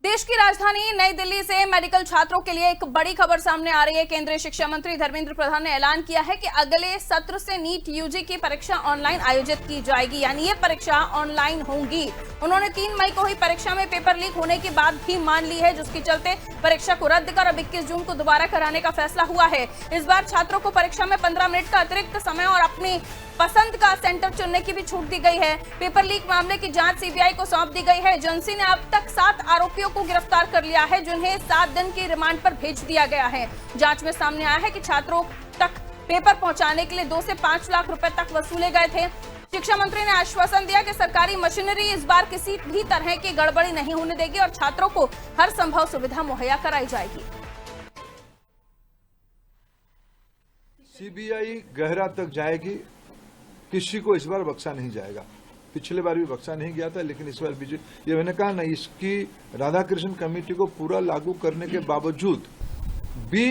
देश की राजधानी नई दिल्ली से मेडिकल छात्रों के लिए एक बड़ी खबर सामने आ रही है। केंद्रीय शिक्षा मंत्री धर्मेंद्र प्रधान ने ऐलान किया है कि अगले सत्र से नीट यूजी की परीक्षा ऑनलाइन आयोजित की जाएगी, यानी ये परीक्षा ऑनलाइन होगी। उन्होंने 3 मई को हुई परीक्षा में पेपर लीक होने की बात भी मान ली है, जिसके चलते परीक्षा को रद्द कर अब 21 जून को दोबारा कराने का फैसला हुआ है। इस बार छात्रों को परीक्षा में 15 मिनट का अतिरिक्त समय और अपनी पसंद का सेंटर चुनने की भी छूट दी गई है। पेपर लीक मामले की जांच सीबीआई को सौंप दी गई है। एजेंसी ने अब तक 7 आरोपियों को गिरफ्तार कर लिया है, जिन्हें 7 दिन की रिमांड पर भेज दिया गया है। जांच में सामने आया है कि छात्रों तक पेपर पहुंचाने के लिए 2 से 5 लाख रुपए तक वसूले गए थे। शिक्षा मंत्री ने आश्वासन दिया कि सरकारी मशीनरी इस बार किसी भी तरह की गड़बड़ी नहीं होने देगी और छात्रों को हर संभव सुविधा मुहैया कराई जाएगी। सीबीआई गहरा तक जाएगी, किसी को इस बार बख्शा नहीं जाएगा। पिछले बार भी बख्शा नहीं गया था, लेकिन इस बार बीजेपी, ये मैंने कहा ना, इसकी राधाकृष्ण कमेटी को पूरा लागू करने के बावजूद भी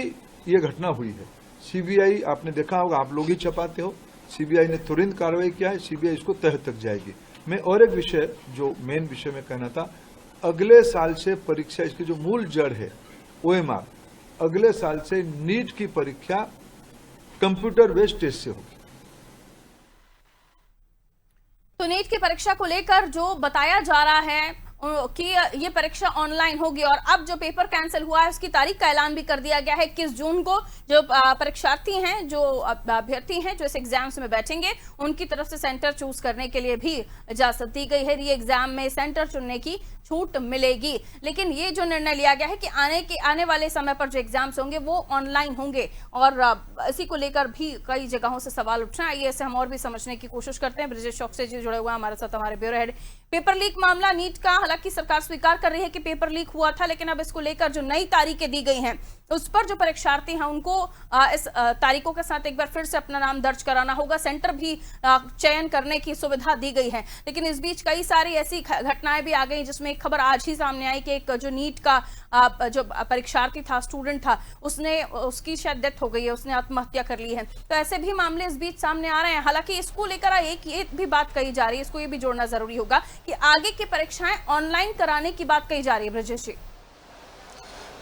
ये घटना हुई है। सीबीआई, आपने देखा होगा, आप लोग ही छपाते हो, सीबीआई ने तुरंत कार्रवाई किया है, सीबीआई इसको तह तक जाएगी। मैं और एक विषय, जो मेन विषय में कहना था, अगले साल से परीक्षा, इसकी जो मूल जड़ है ओएमआर, अगले साल से नीट की परीक्षा कंप्यूटर बेस्ड टेस्ट से होगी। तो नीट की परीक्षा को लेकर जो बताया जा रहा है कि ये परीक्षा ऑनलाइन होगी और अब जो पेपर कैंसिल हुआ है उसकी तारीख का ऐलान भी कर दिया गया है। 21 जून को जो परीक्षार्थी हैं, जो अभ्यर्थी हैं जो इस एग्जाम्स में बैठेंगे, उनकी तरफ से सेंटर चूज करने के लिए भी इजाजत दी गई है। री एग्जाम में सेंटर चुनने की छूट मिलेगी, लेकिन ये जो निर्णय लिया गया है कि आने वाले समय पर जो एग्जाम्स होंगे वो ऑनलाइन होंगे और इसी को लेकर भी कई जगहों से सवाल उठ रहे हैं। आइए इसे हम और भी समझने की कोशिश करते हैं। ब्रिजेश चौकसे जी जुड़े हुए हैं हमारे साथ, हमारे ब्यूरो हेड। पेपर लीक मामला नीट का, हालांकि सरकार स्वीकार कर रही है कि पेपर लीक हुआ था, लेकिन अब इसको लेकर जो नई तारीखें दी गई हैं उस पर जो परीक्षार्थी हैं उनको इस तारीखों के साथ एक बार फिर से अपना नाम दर्ज कराना होगा। सेंटर भी चयन करने की सुविधा दी गई है, लेकिन इस बीच कई सारी ऐसी घटनाएं भी आ गई, जिसमें एक खबर आज ही सामने आई कि एक जो नीट का जो परीक्षार्थी था, स्टूडेंट था, उसकी शायद डेथ हो गई है, उसने आत्महत्या कर ली है। तो ऐसे भी मामले इस बीच सामने आ रहे हैं। हालांकि इसको लेकर एक ये भी बात कही जा रही है, इसको ये भी जोड़ना जरूरी होगा कि आगे की परीक्षाएं ऑनलाइन कराने की बात कही जा रही है। ब्रजेश जी,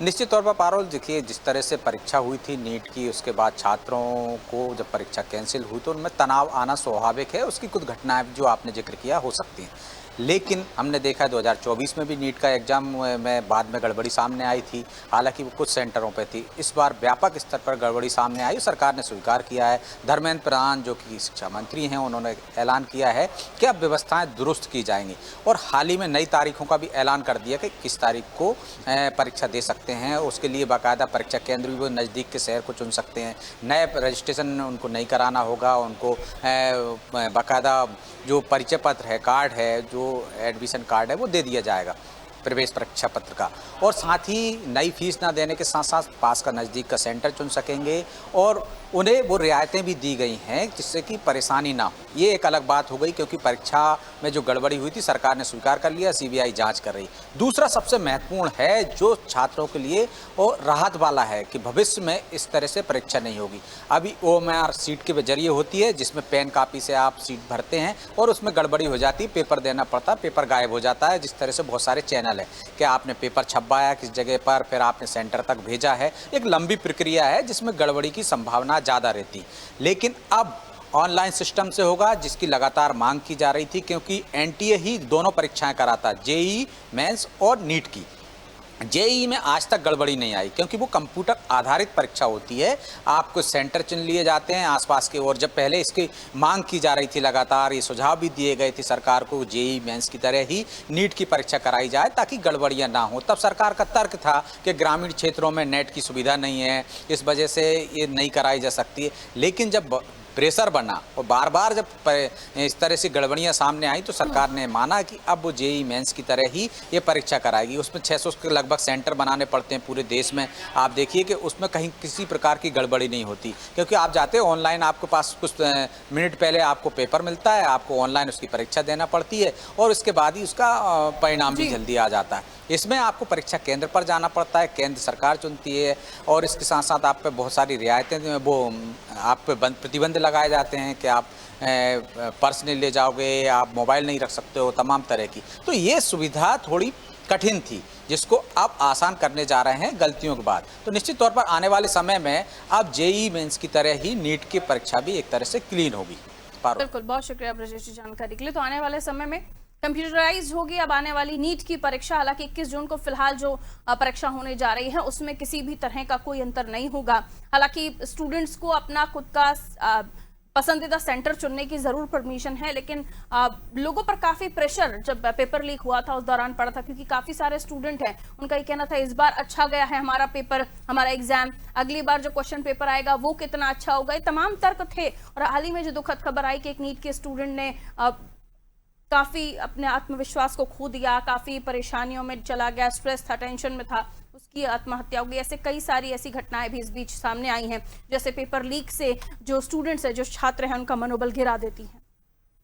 निश्चित तौर पर पारोल, देखिए जिस तरह से परीक्षा हुई थी नीट की, उसके बाद छात्रों को जब परीक्षा कैंसिल हुई तो उनमें तनाव आना स्वाभाविक है। उसकी कुछ घटनाएं जो आपने जिक्र किया हो सकती हैं, लेकिन हमने देखा 2024 में भी नीट का एग्जाम में बाद में गड़बड़ी सामने आई थी, हालांकि वो कुछ सेंटरों पे थी। इस बार व्यापक स्तर पर गड़बड़ी सामने आई, सरकार ने स्वीकार किया है। धर्मेंद्र प्रधान जो कि शिक्षा मंत्री हैं, उन्होंने ऐलान किया है कि अब व्यवस्थाएं दुरुस्त की जाएंगी और हाल ही में नई तारीखों का भी ऐलान कर दिया कि किस तारीख को परीक्षा दे सकते हैं। उसके लिए बाकायदा परीक्षा केंद्र भी वो नज़दीक के शहर को चुन सकते हैं। नए रजिस्ट्रेशन उनको नहीं कराना होगा, उनको बाकायदा जो परिचय पत्र है, कार्ड है, जो एडमिशन कार्ड है, वो दे दिया जाएगा प्रवेश परीक्षा पत्र का। और साथ ही नई फीस ना देने के साथ साथ पास का नज़दीक का सेंटर चुन सकेंगे और उन्हें वो रियायतें भी दी गई हैं जिससे कि परेशानी ना हो। ये एक अलग बात हो गई, क्योंकि परीक्षा में जो गड़बड़ी हुई थी सरकार ने स्वीकार कर लिया, सीबीआई जांच कर रही। दूसरा सबसे महत्वपूर्ण है जो छात्रों के लिए और राहत वाला है कि भविष्य में इस तरह से परीक्षा नहीं होगी। अभी ओएमआर सीट के जरिए होती है, जिसमें पेन कापी से आप सीट भरते हैं और उसमें गड़बड़ी हो जाती है, पेपर देना पड़ता है, पेपर गायब हो जाता है। जिस तरह से बहुत सारे चैनल है कि आपने पेपर छपवाया किस जगह पर, फिर आपने सेंटर तक भेजा है, एक लंबी प्रक्रिया है जिसमें गड़बड़ी की संभावना ज़्यादा रहती। लेकिन अब ऑनलाइन सिस्टम से होगा, जिसकी लगातार मांग की जा रही थी, क्योंकि एनटीए ही दोनों परीक्षाएं कराता, जेईई मेंस और नीट की। जेईई में आज तक गड़बड़ी नहीं आई, क्योंकि वो कंप्यूटर आधारित परीक्षा होती है। आपको सेंटर चुन लिए जाते हैं आसपास के, और जब पहले इसकी मांग की जा रही थी, लगातार ये सुझाव भी दिए गए थे सरकार को, जेईई मेंस की तरह ही नीट की परीक्षा कराई जाए ताकि गड़बड़ियां ना हो। तब सरकार का तर्क था कि ग्रामीण क्षेत्रों में नेट की सुविधा नहीं है, इस वजह से ये नहीं कराई जा सकती है। लेकिन जब प्रेशर बना और बार बार जब इस तरह से गड़बड़ियां सामने आई तो सरकार ने माना कि अब वो जेईई मेंस की तरह ही ये परीक्षा कराएगी। उसमें 600 के लगभग सेंटर बनाने पड़ते हैं पूरे देश में। आप देखिए कि उसमें कहीं किसी प्रकार की गड़बड़ी नहीं होती, क्योंकि आप जाते हो ऑनलाइन, आपके पास कुछ मिनट पहले आपको पेपर मिलता है, आपको ऑनलाइन उसकी परीक्षा देना पड़ती है और उसके बाद ही उसका परिणाम भी जल्दी आ जाता है। इसमें आपको परीक्षा केंद्र पर जाना पड़ता है, केंद्र सरकार चुनती है और इसके साथ साथ आप पे बहुत सारी रियायतें, वो आप पे प्रतिबंध लगाए जाते हैं कि आप पर्स नहीं ले जाओगे, आप मोबाइल नहीं रख सकते हो, तमाम तरह की। तो ये सुविधा थोड़ी कठिन थी, जिसको अब आसान करने जा रहे हैं गलतियों के बाद। तो निश्चित तौर पर आने वाले समय में अब जेईई मेंस की तरह ही नीट की परीक्षा भी एक तरह से क्लीन होगी। बिल्कुल, बहुत शुक्रिया ब्रजेश जी जानकारी के लिए। तो आने वाले समय में कंप्यूटराइज होगी अब आने वाली नीट की परीक्षा। हालांकि 21 जून को फिलहाल जो परीक्षा होने जा रही है उसमें किसी भी तरह का कोई अंतर नहीं होगा। हालांकि स्टूडेंट्स को अपना खुद का पसंदीदा सेंटर चुनने की जरूर परमिशन है, लेकिन लोगों पर काफी प्रेशर जब पेपर लीक हुआ था उस दौरान पड़ा था, क्योंकि काफी सारे स्टूडेंट हैं, उनका ये कहना था इस बार अच्छा गया है हमारा पेपर, हमारा एग्जाम, अगली बार जो क्वेश्चन पेपर आएगा वो कितना अच्छा होगा। ये तमाम तर्क थे। और हाल ही में जो दुखद खबर आई कि एक नीट के स्टूडेंट ने काफी अपने आत्मविश्वास को खो दिया, काफी परेशानियों में चला गया, स्ट्रेस था, टेंशन में था, उसकी आत्महत्या हो गई। ऐसे कई सारी ऐसी घटनाएं भी इस बीच सामने आई हैं, जैसे पेपर लीक से जो स्टूडेंट्स है, जो छात्र हैं, उनका मनोबल गिरा देती हैं।